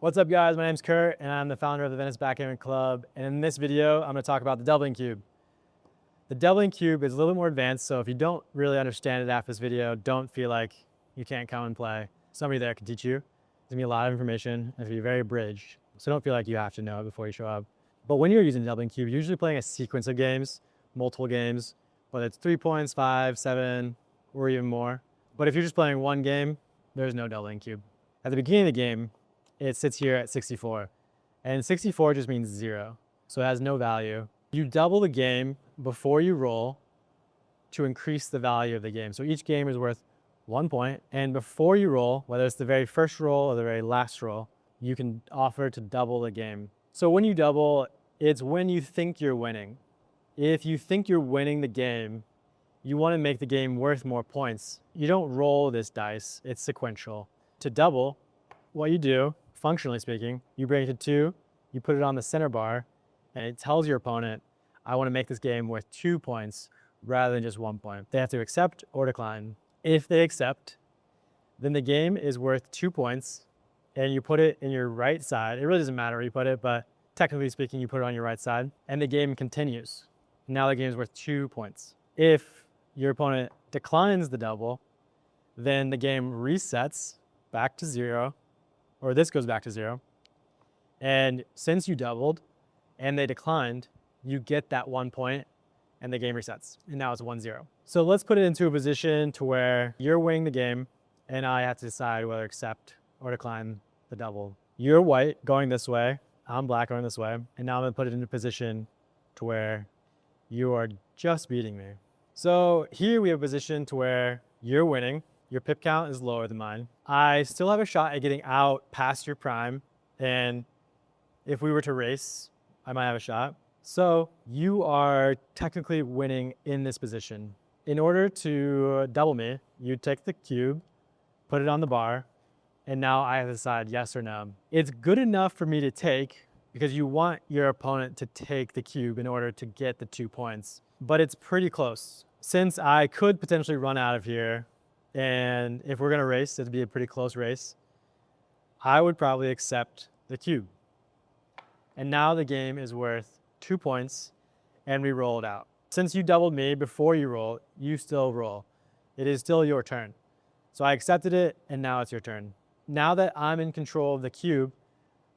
What's up guys, my name's Kurt and I'm the founder of the Venice Backgammon Club, and in this video I'm going to talk about the doubling cube. The doubling cube is a little bit more advanced, so if you don't really understand it after this video, don't feel like you can't come and play. Somebody there can teach you. There's going to be a lot of information and it'll be very abridged, so don't feel like you have to know it before you show up. But when you're using the doubling cube, you're usually playing a sequence of games, multiple games, whether it's 3 points, 5, 7, or even more. But if you're just playing one game, there's no doubling cube. At the beginning of the game, it sits here at 64. And 64 just means 0, so it has no value. You double the game before you roll to increase the value of the game. So each game is worth 1 point, and before you roll, whether it's the very first roll or the very last roll, you can offer to double the game. So when you double, it's when you think you're winning. If you think you're winning the game, you want to make the game worth more points. You don't roll this dice, it's sequential. To double, what you do, functionally speaking, you bring it to 2, you put it on the center bar, and it tells your opponent, I want to make this game worth 2 points rather than just 1 point. They have to accept or decline. If they accept, then the game is worth 2 points, and you put it in your right side. It really doesn't matter where you put it, but technically speaking, you put it on your right side, and the game continues. Now the game is worth 2 points. If your opponent declines the double, then the game resets back to 0, or this goes back to 0. And since you doubled and they declined, you get that 1 point and the game resets. And now it's 1-0. So let's put it into a position to where you're winning the game and I have to decide whether to accept or decline the double. You're white going this way, I'm black going this way, and now I'm gonna put it into a position to where you are just beating me. So here we have a position to where you're winning, your pip count is lower than mine. I still have a shot at getting out past your prime, and if we were to race, I might have a shot. So you are technically winning in this position. In order to double me, you take the cube, put it on the bar, and now I have to decide yes or no. It's good enough for me to take because you want your opponent to take the cube in order to get the 2 points, but it's pretty close. Since I could potentially run out of here, and if we're gonna race, it'd be a pretty close race, I would probably accept the cube. And now the game is worth 2 points and we roll it out. Since you doubled me before you roll, you still roll. It is still your turn. So I accepted it and now it's your turn. Now that I'm in control of the cube,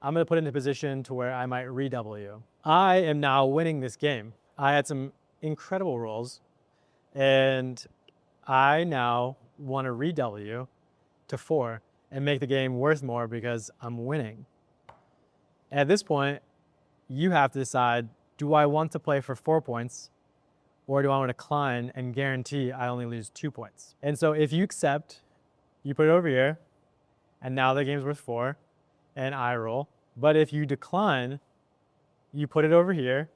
I'm gonna put it in a position to where I might redouble you. I am now winning this game. I had some incredible rolls and I now want to redouble you to 4 and make the game worth more because I'm winning. At this point, you have to decide, do I want to play for 4 points or do I want to decline and guarantee I only lose 2 points? And so if you accept, you put it over here and now the game's worth 4 and I roll. But if you decline, you put it over here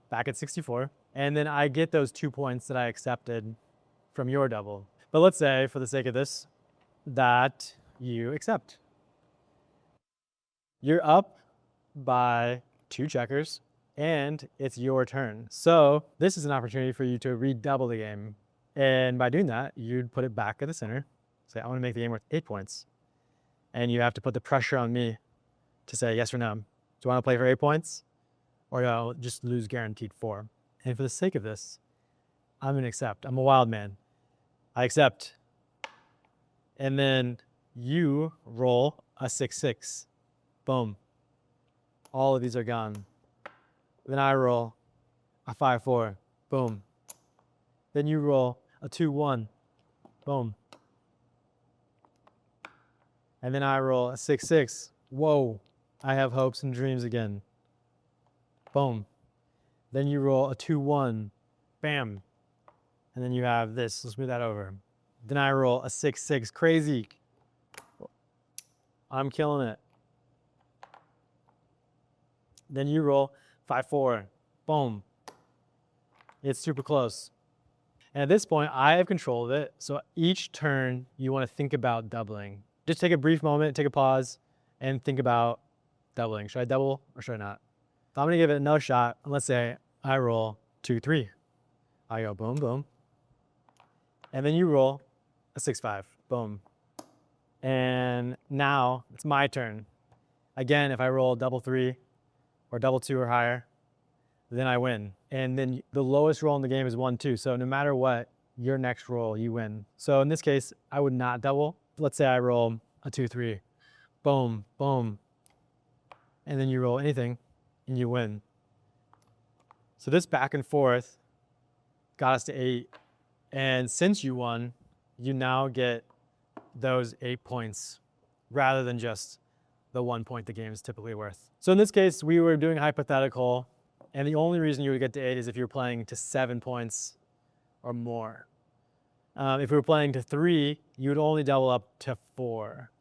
back at 64 and then I get those 2 points that I accepted from your double. But let's say, for the sake of this, that you accept. You're up by 2 checkers and it's your turn. So this is an opportunity for you to redouble the game. And by doing that, you'd put it back at the center. Say, I want to make the game worth 8 points. And you have to put the pressure on me to say yes or no. Do you want to play for 8 points? Or do I just lose guaranteed 4? And for the sake of this, I'm gonna accept. I'm a wild man. I accept. And then you roll a 6-6. Boom. All of these are gone. Then I roll a 5-4. Boom. Then you roll a 2-1. Boom. And then I roll a 6-6. Whoa. I have hopes and dreams again. Boom. Then you roll a 2-1. Bam. And then you have this. Let's move that over. Then I roll a 6-6. Crazy. I'm killing it. Then you roll 5-4. Boom. It's super close. And at this point, I have control of it. So each turn, you want to think about doubling. Just take a brief moment, take a pause, and think about doubling. Should I double or should I not? So I'm going to give it another shot. And let's say I roll 2-3. I go boom, boom. And then you roll a 6-5. Boom. And now it's my turn. Again, if I roll double 3 or double 2 or higher, then I win. And then the lowest roll in the game is 1, 2. So no matter what, your next roll, you win. So in this case, I would not double. Let's say I roll a 2, 3, boom, boom. And then you roll anything and you win. So this back and forth got us to 8. And since you won, you now get those 8 points rather than just the 1 point the game is typically worth. So in this case, we were doing hypothetical, and the only reason you would get to 8 is if you're playing to 7 points or more. If we were playing to 3, you would only double up to 4.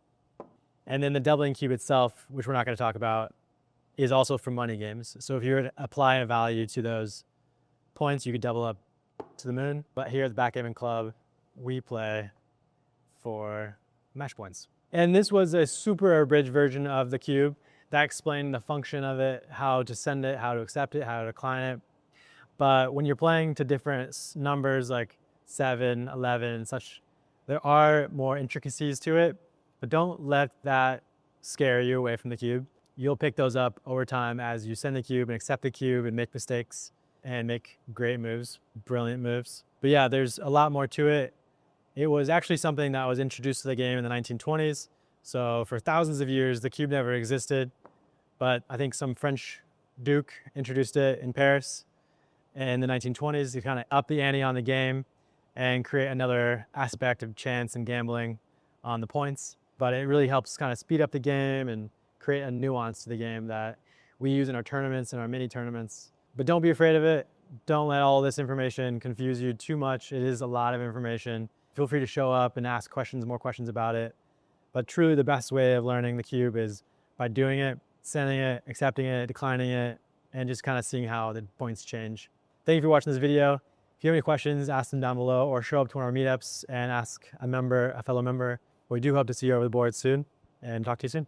And then the doubling cube itself, which we're not going to talk about, is also for money games. So if you were to apply a value to those points, you could double up to the moon. But here at the Backgammon Club, we play for match points. And this was a super abridged version of the cube that explained the function of it, how to send it, how to accept it, how to decline it. But when you're playing to different numbers like 7, 11, and such, there are more intricacies to it, but don't let that scare you away from the cube. You'll pick those up over time as you send the cube and accept the cube and make mistakes and make great moves, brilliant moves. But yeah, there's a lot more to it. It was actually something that was introduced to the game in the 1920s. So for thousands of years, the cube never existed, but I think some French duke introduced it in Paris in the 1920s to kind of up the ante on the game and create another aspect of chance and gambling on the points. But it really helps kind of speed up the game and create a nuance to the game that we use in our tournaments and our mini tournaments. But don't be afraid of it. Don't let all this information confuse you too much. It is a lot of information. Feel free to show up and ask more questions about it. But truly the best way of learning the cube is by doing it, sending it, accepting it, declining it, and just kind of seeing how the points change. Thank you for watching this video. If you have any questions, ask them down below or show up to one of our meetups and ask a fellow member. We do hope to see you over the board soon and talk to you soon.